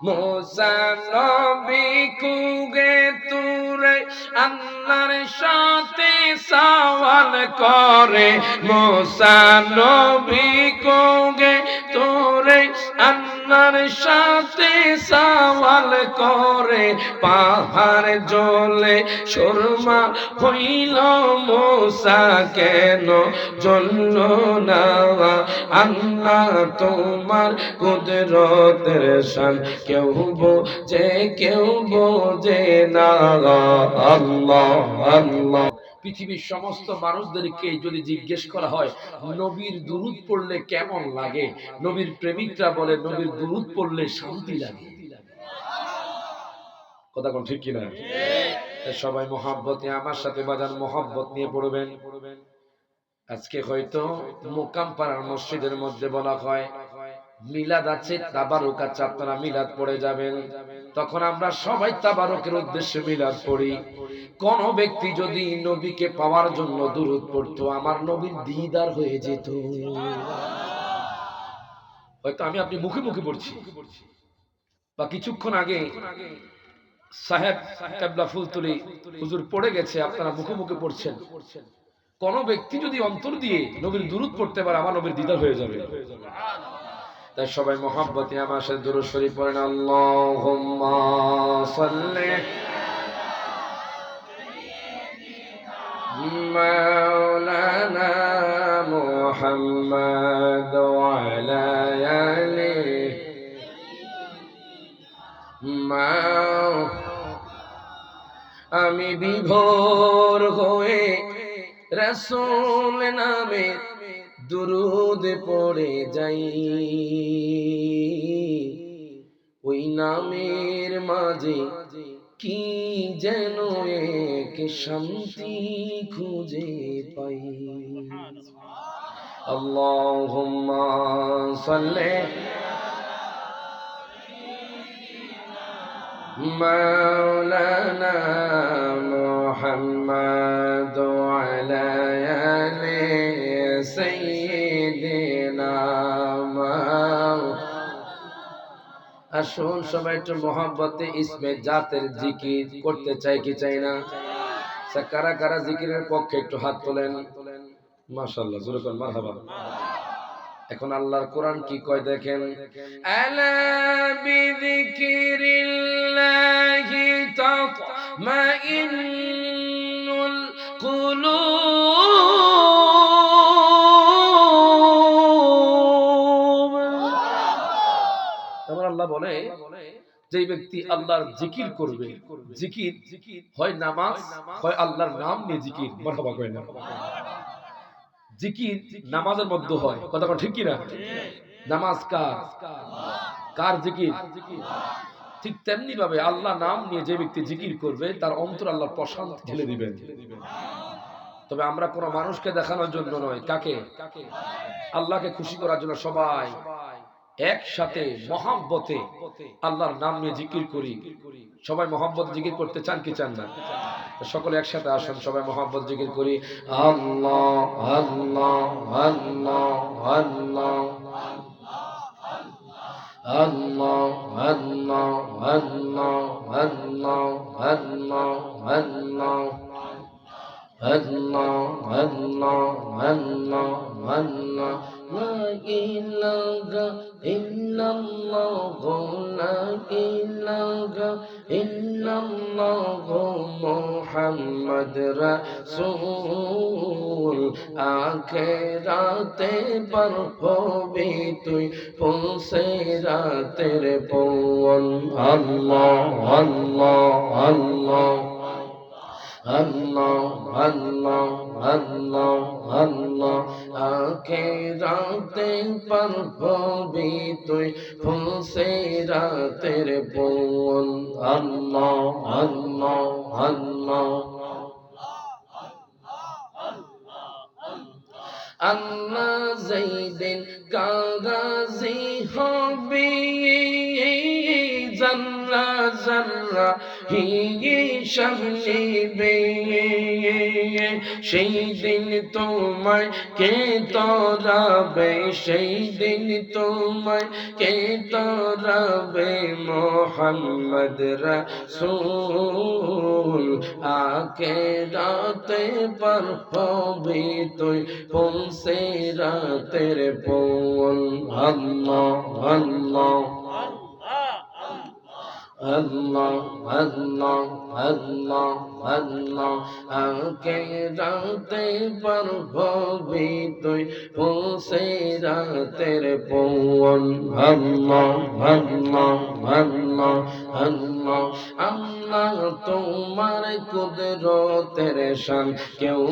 মুসা নবী কুগে তুরে আল্লাহর সাথে সওয়াল করে। মুসা নবী কুগে তুরে আল্লাহর সাথে সওয়াল করে। পাহাড় জ্বলে সুরমা হইল, মুসা কেন জ্বলল না? আল্লাহ তোমার কুদরতের শান কেউ বোঝে কেউ বোঝে না। আল্লাহ আল্লাহ। পৃথিবীর সমস্ত মানুষদেরকে যদি জিজ্ঞেস করা হয় নবীর দুরূদ পড়লে কেমন লাগে, নবীর প্রেমিকরা বলে নবীর দুরূদ পড়লে শান্তি লাগে। কথা কোন ঠিক কিনা? সবাই মহব্বতে আমার সাথে বাজান মহব্বত নিয়ে পড়বেন। আজকে হয়তো মোকাম পাড়ার মসজিদের মধ্যে বলা হয় মিলাদ আছে, তাবারুক আছে, আপনারা মিলাদ পড়ে যাবেন। তখন আমরা সবাই তাবারুকের উদ্দেশ্যে মিলাদ পড়ি। কোন ব্যক্তি যদি নবীকে পাওয়ার জন্য দুরূদ পড়তো, আমার নবীর দিদার হয়ে যেত। হয়তো আমি আপনি মুখে মুখে পড়ছি, বা কিছুক্ষণ আগে সাহেব কেবলা ফুলতুলি হুজুর পড়ে গেছে, আপনারা মুখে মুখে পড়ছেন। কোন ব্যক্তি যদি অন্তর দিয়ে নবীর দুরূদ পড়তে পারে, আমার নবীর দিদার হয়ে যাবে। তাই সবাই মহব্বতে আমার সাথে দুরূদ শরীফ পড়েন। আল্লাহুম্মা সাল্লি মাওলানা মুহাম্মাদ ওয়া আলা আলিহি। আমি বিভোর হয়ে রাসূল নামে দুরূদ পড়ে যাই, ওই নামের মাঝে কি যেন এক শান্তি খুঁজে পাই। আল্লাহুম্মা সাল্লি মাওলানা মুহাম্মাদ ওয়া আলা আলি সাইয়্যিদিনা। আসুন সবাই একটু মহব্বতে ইসমে জাতের জিকির করতে চাই কি চাই না? কারা কারা জিকিরের পক্ষে একটু হাত তোলেন। মাশাআল্লাহ, জোরে বলেন মারহাবা। এখন আল্লাহর কোরআন কি কয় দেখেন, আলা বিযিকিরিল্লাহি তাতমাইন্নুল কুলুব। আমার আল্লাহ বলে যে ব্যক্তি আল্লাহর জিকির করবে, জিকির হয় নামাজ, হয় আল্লাহর নাম নিয়ে জিকির। মারহাবা কয় না? জিকির নামাজের মধ্যে হয়। কথা ঠিক কিনা? নামাজ কার? কার জিকির? ঠিক তেমনি ভাবে আল্লাহ নাম নিয়ে যে ব্যক্তি জিকির করবে তার অন্তর আল্লাহ প্রশান্তি ঢেলে দিবেন। তবে আমরা কোনো মানুষকে দেখানোর জন্য নয়, কাকে? আল্লাহকে খুশি করার জন্য সবাই একসাথে মহব্বতে আল্লাহর নাম নিয়ে জিকির করি। সবাই মহব্বত জিকির করতে চান কি চান না? সকলে একসাথে আসুন, সবাই মহব্বত জিকির করি। আল্লাহ আল্লাহ আল্লাহ আল্লাহ আল্লাহ আল্লাহ আল্লাহ আল্লাহ আল্লাহ আল্লাহ আল্লাহ আল্লাহ আল্লাহ আল্লাহ। লা ইলাহা ইল্লাল্লাহ লা ইলাহা ইল্লাল্লাহ মুহাম্মদ রাসূল। আখিরাতে পার হবি তুই পুলসিরাতের পৌন। আল্লাহ আল্লাহ আল্লাহ আল্লাহ আল্লাহ আল্লাহ আল্লাহ। আখিরাতে পার হবি তুই পুলসিরাতের পৌন। আল্লাহ আল্লাহ আল্লাহ। আল্লাহ যেদিন গাজী হবি জর্রা জর্রা হিসাব নিবে সেই দিন তোমায় কে তরাবে সেই দিন তোমায় কে তরাবে মোহাম্মদ রাসূল আখিরাতে পার হবে তুই পৌঁছে রাতের পৌল আল্লাহ আল্লাহ Allah, Allah, Allah, Allah, আখিরাতে পার হবি তুই পৌঁছে রাতের পৌল আল্লাহ আল্লাহ আল্লাহ আল্লাহ আল্লাহ তোমার কুদরতের শান কেউ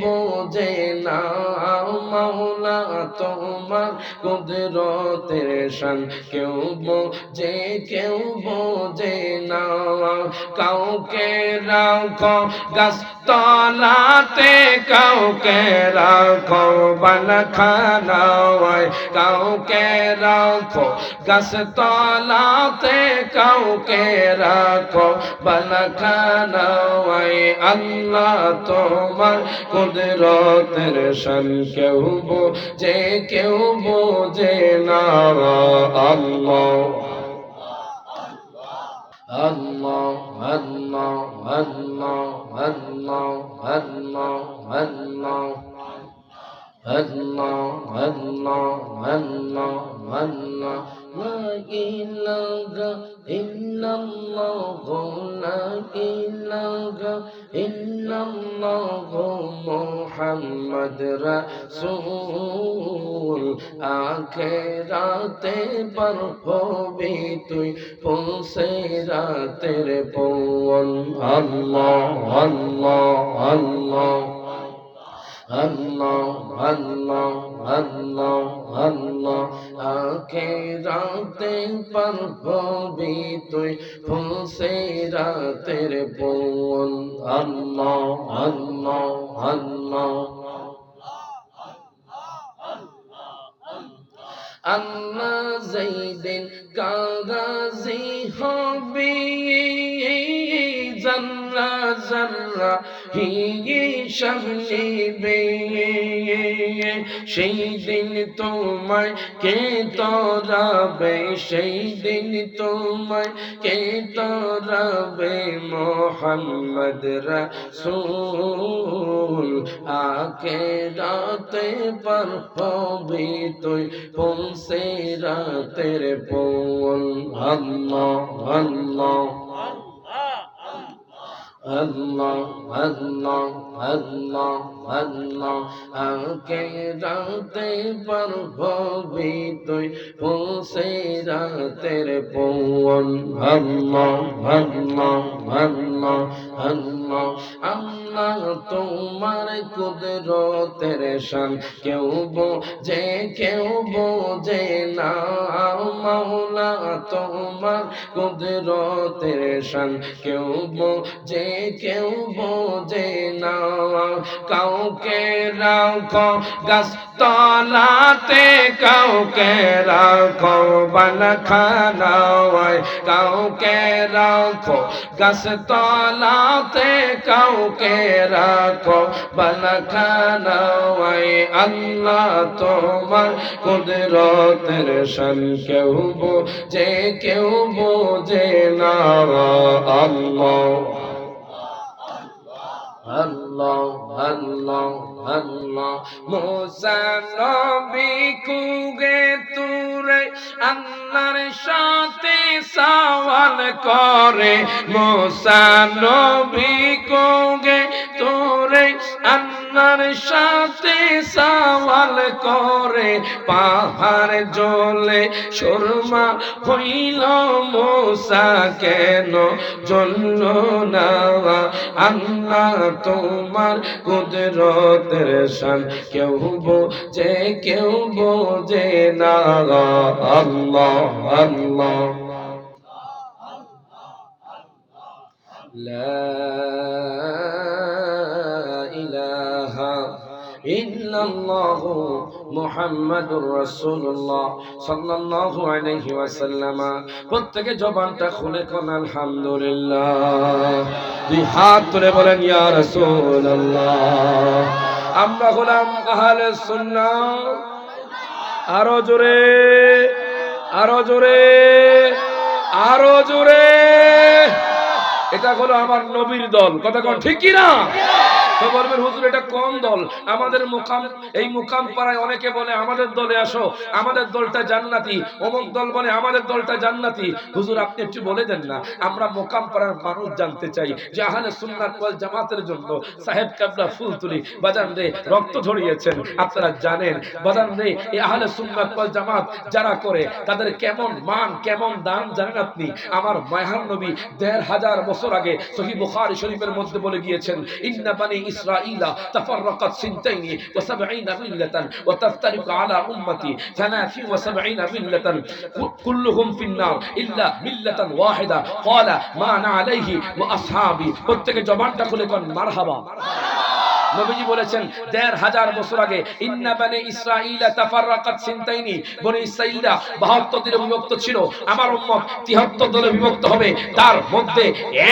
বোঝে না মাওলা তোমার কুদরতের শান কেউ বোঝে না কাউকে রাখো গাছতলাতে কাউকে রাখো বালখানায় কাউকে রাখো গাছতলাতে কাউকে রাখো বালখানায় আল্লাহ তোমার কুদরতের শান কেউ বোঝে না আল্লাহ Allah, Allah, Allah, Allah, Allah, Allah, Allah, Allah, Allah, Allah, La ilaha illallah, La ilaha illallah, Muhammad Rasul, আখিরাতে পার হবি তুই পৌঁছে রাতের পৌল আল্লাহ আল্লাহ আল্লাহ Allah, Allah, Allah, Allah, আখিরাতে পার হবি তুই পৌঁছে রাতের পৌল আল্লাহ আল্লাহ আল্লাহ আল্লাহ যেদিন কাগাজি হবি জর্রা জর্রা হিসাব নিবে সেই দিন তোমায় কে তরাবে সেই দিন তোমায় কে তরাবে মোহাম্মদ রাসূল আখিরাতে পার হবি তুই পৌঁছে রাতের পৌল আল্লাহ আল্লাহ Allah, Allah, Allah, Allah, আখিরাতে পার হবি তুই পৌঁছে রাতের পৌল আল্লাহ আল্লাহ আল্লাহ আল্লাহ আল্লাহ তোমার কুদরতের শান কেউ বোঝে না মাওলা তোমার কুদরতের শান কেউ বোঝে না কাউকে রাখো গাছতলাতে কাউকে রাখো বালখানায় কাউকে রাখো গাছতলাতে কাউকে রাখো বালখানায় আল্লাহ তোমার কুদরতের শান কেউ বোঝে না আল্লাহ Allah, Allah, Allah, Musa Nabi kuge ture, Allahর সাথে সওয়াল করে, Musa Nabi kuge ture, Allahর সাথে সওয়াল করে, পাহাড় জ্বলে সুরমা হইল, Musa কেন জ্বলল না? আল্লাহ তোমার কুদরতের শান কেউ বোঝে না আল্লাহ আল্লাহ লা ইলাহা ইল্লাল্লাহ মুহাম্মাদুর রাসূলুল্লাহ সাল্লাল্লাহু আলাইহি ওয়াসাল্লাম। প্রত্যেকে জবানটা খুলে কোন আলহামদুলিল্লাহ। দুই হাত তুলে বলেন ইয়া রাসূলুল্লাহ। আমরা হলাম আহলে সুন্নাহ। আরো জোরে, আরো জোরে, আরো জোরে। এটা হলো আমার নবীর দল। কথা কোন ঠিক কি না? তো বলবেন হুজুর এটা কোন দল? আমাদের মুকাম, এই মুকাম পাড়ায় অনেকে বলে আমাদের দলে আসো, আমাদের দলটা জান্নাতি। অমুক দল বলে আমাদের দলটা জান্নাতি। হুজুর আপনি একটু বলে দেন না, আমরা মুকাম পাড়ার মানুষ জানতে চাই যে আহলে সুন্নাত ওয়াল জামাতের জন্য সাহেব কাবলা ফুলতুলি বাজান রে রক্ত ঝরিয়েছেন। আপনারা জানেন বাজান রে এই আহলে সুন্নাত ওয়াল জামাত যারা করে তাদের কেমন মান কেমন দাম জানেন আপনি? আমার মায়ার নবী ১৫০০ বছর আগে সহিহ বুখারী শরীফের মধ্যে বলে গিয়েছেন, ইন্না বানি ইসরাঈলা তাফাররাকাত সিনতাইনি ওয়া সাবঈনা মিল্লাতান ওয়া তাফতারিকু আলা উম্মতি ৭৩ মিল্লাতান কুল্লুহুম ফিন-নার ইল্লা মিল্লাতান ওয়াহিদা ক্বালা মা আনা আলাইহি ওয়া আসহাবি। প্রত্যেকে জবানটা খুলে কোন মারহাবা। নবীজি বলেছেন ১৫০০ বছর আগে, ইন্না বানি ইসরাঈলা তাফাররাকাত সিনতাইনি, বনি ইসরাঈলরা ৭২ দলে বিভক্ত ছিল, আমার উম্মত ৭৩ দলে বিভক্ত হবে, তার মধ্যে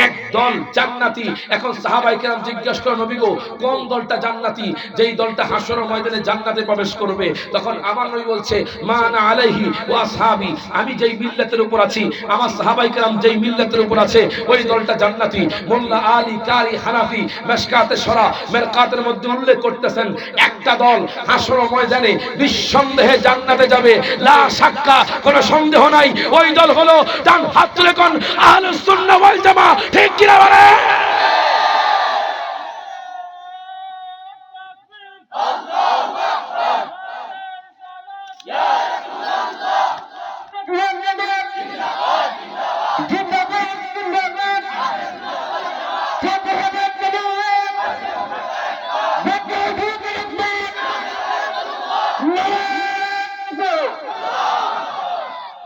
এক দল জান্নাতি। এখন সাহাবায়ে কেরাম জিজ্ঞাসা করে নবী গো কোন দলটা জান্নাতি, যেই দলটা হাসরের ময়দানে জান্নাতে প্রবেশ করবে? তখন আমার নবী বলছে মা আনা আলাইহি ওয়া আসহাবি, আমি যেই মিল্লাতের উপর আছি, আমার সাহাবায়ে কেরাম যেই মিল্লাতের উপর আছে ওই দলটা জান্নাতি। মোল্লা আলী কারি হানাফি মিশকাতে শরা মেরকাতের মধ্যে উল্লেখ করতেছেন একটা দল হাসরের ময়দানে নিঃসন্দেহে জান্নাতে যাবে, লা শাক্কা, কোনো সন্দেহ নাই। ওই দল হলো ডান হাত তুলে কোন আহলুস সুন্নাহ ওয়াল জামাত। ঠিক কি না বলে?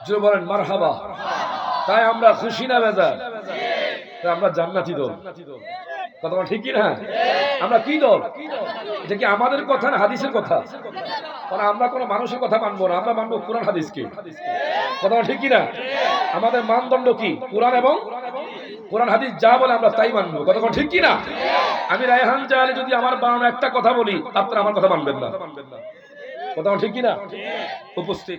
জোরে বলেন মারহাবা। তাই আমরা খুশি না বেজার? আমরা জান্নাতি দল। কথা বল ঠিক কি না? আমরা কি দল? এটা কি আমাদের কথা না হাদিসের কথা? কারণ আমরা কোনো মানুষের কথা মানবো না, আমরা মানবো কোরআন হাদিসকে। কথা বল ঠিক কি না? আমাদের মানদণ্ড কি? কোরআন এবং কোরআন হাদিস যা বলে আমরা তাই মানবো। কথা বল ঠিক কি না? আমি রায়হান জাহালি যদি আমার বানানো একটা কথা বলি, আপনারা আমার কথা মানবেন না। কথা বল ঠিক কি না? উপস্থিত